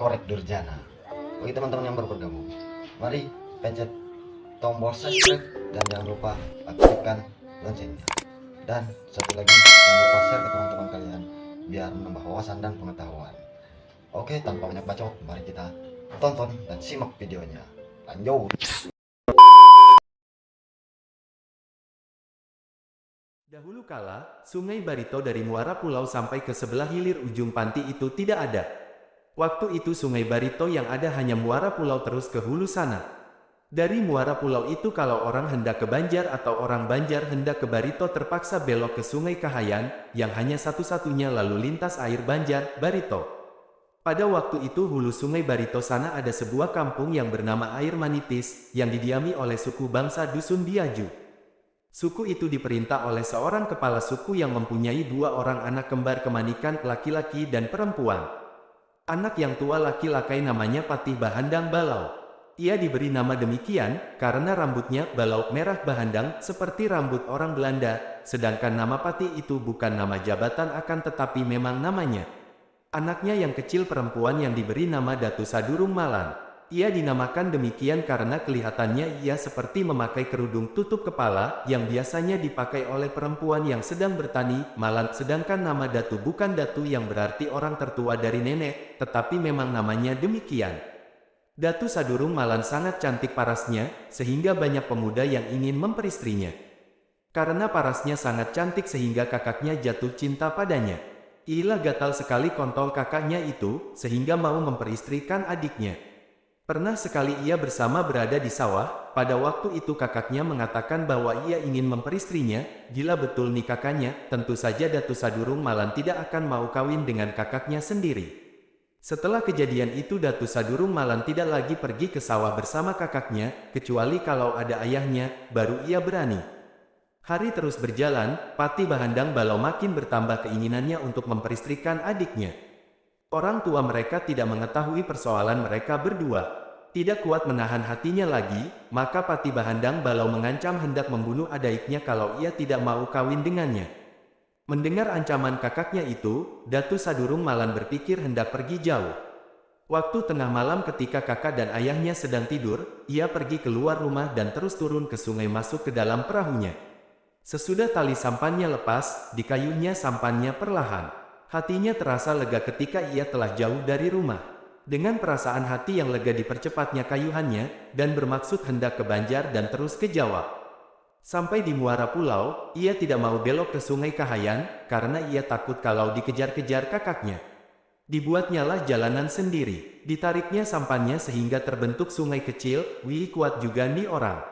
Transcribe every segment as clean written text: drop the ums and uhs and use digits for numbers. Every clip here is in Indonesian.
Korek Durjana. Bagi teman-teman yang baru bergabung, mari pencet tombol subscribe dan jangan lupa aktifkan loncengnya. Dan satu lagi, jangan lupa share ke teman-teman kalian biar menambah wawasan dan pengetahuan. Oke, tanpa banyak bacot, mari kita tonton dan simak videonya. Lanjut. Dahulu kala, Sungai Barito dari muara pulau sampai ke sebelah hilir ujung panti itu tidak ada. Waktu itu Sungai Barito yang ada hanya muara pulau terus ke hulu sana. Dari muara pulau itu kalau orang hendak ke Banjar atau orang Banjar hendak ke Barito terpaksa belok ke Sungai Kahayan, yang hanya satu-satunya lalu lintas air Banjar, Barito. Pada waktu itu hulu Sungai Barito sana ada sebuah kampung yang bernama Air Manitis, yang didiami oleh suku bangsa Dusun Biaju. Suku itu diperintah oleh seorang kepala suku yang mempunyai dua orang anak kembar kemanikan laki-laki dan perempuan. Anak yang tua laki-laki namanya Patih Bahandang Balau. Ia diberi nama demikian karena rambutnya balau merah bahandang seperti rambut orang Belanda, sedangkan nama Patih itu bukan nama jabatan akan tetapi memang namanya. Anaknya yang kecil perempuan yang diberi nama Datu Sadurung Malan. Ia dinamakan demikian karena kelihatannya ia seperti memakai kerudung tutup kepala yang biasanya dipakai oleh perempuan yang sedang bertani, Malan. Sedangkan nama Datu bukan Datu yang berarti orang tertua dari nenek, tetapi memang namanya demikian. Datu Sadurung Malan sangat cantik parasnya, sehingga banyak pemuda yang ingin memperistrinya. Karena parasnya sangat cantik sehingga kakaknya jatuh cinta padanya. Ia gatal sekali kontol kakaknya itu, sehingga mau memperistrikan adiknya. Pernah sekali ia bersama berada di sawah, pada waktu itu kakaknya mengatakan bahwa ia ingin memperistrinya, gila betul nih kakaknya, tentu saja Datu Sadurung Malan tidak akan mau kawin dengan kakaknya sendiri. Setelah kejadian itu Datu Sadurung Malan tidak lagi pergi ke sawah bersama kakaknya, kecuali kalau ada ayahnya, baru ia berani. Hari terus berjalan, Patih Bahandang Balau makin bertambah keinginannya untuk memperistrikan adiknya. Orang tua mereka tidak mengetahui persoalan mereka berdua. Tidak kuat menahan hatinya lagi, maka Patih Bahandang Balau mengancam hendak membunuh adiknya kalau ia tidak mau kawin dengannya. Mendengar ancaman kakaknya itu, Datu Sadurung Malan berpikir hendak pergi jauh. Waktu tengah malam ketika kakak dan ayahnya sedang tidur, ia pergi keluar rumah dan terus turun ke sungai masuk ke dalam perahunya. Sesudah tali sampannya lepas, dikayuhnya sampannya perlahan. Hatinya terasa lega ketika ia telah jauh dari rumah. Dengan perasaan hati yang lega dipercepatnya kayuhannya, dan bermaksud hendak ke Banjar dan terus ke Jawa. Sampai di muara pulau, ia tidak mau belok ke Sungai Kahayan, karena ia takut kalau dikejar-kejar kakaknya. Dibuatnyalah jalanan sendiri, ditariknya sampannya sehingga terbentuk sungai kecil, wih kuat juga nih orang.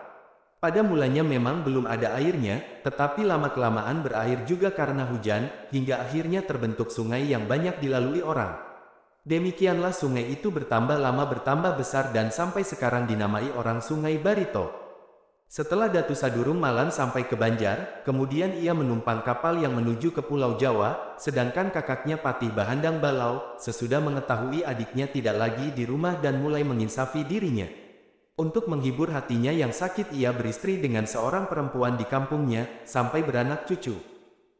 Pada mulanya memang belum ada airnya, tetapi lama-kelamaan berair juga karena hujan, hingga akhirnya terbentuk sungai yang banyak dilalui orang. Demikianlah sungai itu bertambah lama bertambah besar dan sampai sekarang dinamai orang Sungai Barito. Setelah Datu Sadurung Malan sampai ke Banjar, kemudian ia menumpang kapal yang menuju ke Pulau Jawa, sedangkan kakaknya Patih Bahandang Balau, sesudah mengetahui adiknya tidak lagi di rumah dan mulai menginsafi dirinya. Untuk menghibur hatinya yang sakit ia beristri dengan seorang perempuan di kampungnya, sampai beranak cucu.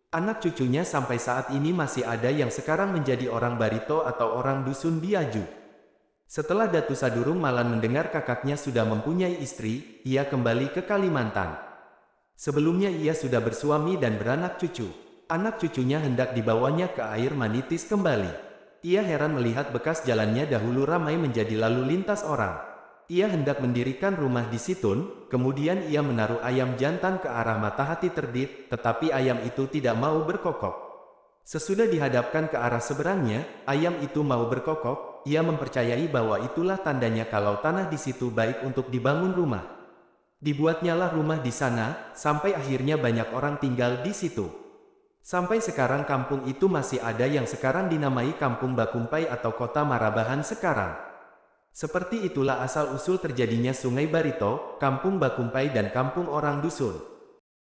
Anak cucunya sampai saat ini masih ada yang sekarang menjadi orang Barito atau orang Dusun Biaju. Setelah Datu Sadurung Malan mendengar kakaknya sudah mempunyai istri, ia kembali ke Kalimantan. Sebelumnya ia sudah bersuami dan beranak cucu. Anak cucunya hendak dibawanya ke Air Manitis kembali. Ia heran melihat bekas jalannya dahulu ramai menjadi lalu lintas orang. Ia hendak mendirikan rumah di Situn, kemudian ia menaruh ayam jantan ke arah matahati terbit, tetapi ayam itu tidak mau berkokok. Sesudah dihadapkan ke arah seberangnya, ayam itu mau berkokok, ia mempercayai bahwa itulah tandanya kalau tanah di situ baik untuk dibangun rumah. Dibuatnyalah rumah di sana, sampai akhirnya banyak orang tinggal di situ. Sampai sekarang kampung itu masih ada yang sekarang dinamai Kampung Bakumpai atau Kota Marabahan sekarang. Seperti itulah asal-usul terjadinya Sungai Barito, Kampung Bakumpai dan Kampung Orang Dusun.